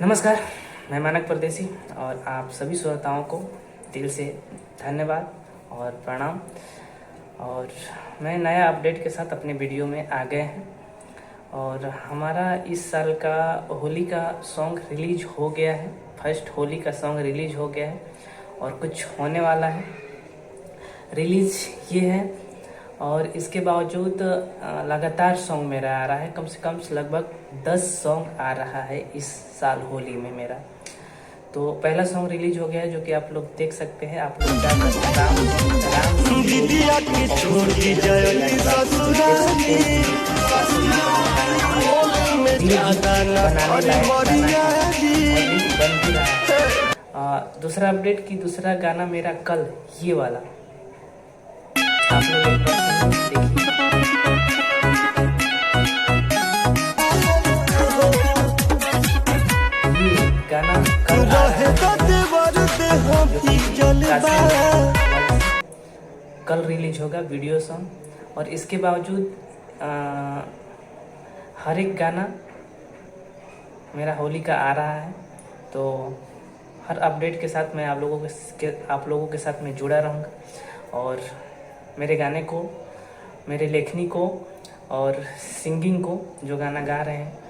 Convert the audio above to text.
नमस्कार, मैं मानक परदेसी और आप सभी श्रोताओं को दिल से धन्यवाद और प्रणाम। और मैं नया अपडेट के साथ अपने वीडियो में आ गए हैं। और हमारा इस साल का होली का सॉन्ग रिलीज हो गया है। फर्स्ट होली का सॉन्ग रिलीज हो गया है और कुछ होने वाला है रिलीज ये है। और इसके बावजूद लगातार सॉन्ग मेरा आ रहा है, कम से कम लगभग 10 सॉन्ग आ रहा है इस साल होली में मेरा। तो पहला सॉन्ग रिलीज हो गया है जो कि आप लोग देख सकते हैं। आप लोग दूसरा अपडेट की दूसरा गाना मेरा कल ये वाला आप लोग एक बार देखिए। ये गाना कल रिलीज होगा वीडियो सॉन्ग। और इसके बावजूद हर एक गाना मेरा होली का आ रहा है। तो हर अपडेट के साथ मैं आप लोगों के साथ मैं जुड़ा रहूँगा और मेरे गाने को, मेरे लेखनी को और सिंगिंग को, जो गाना गा रहे हैं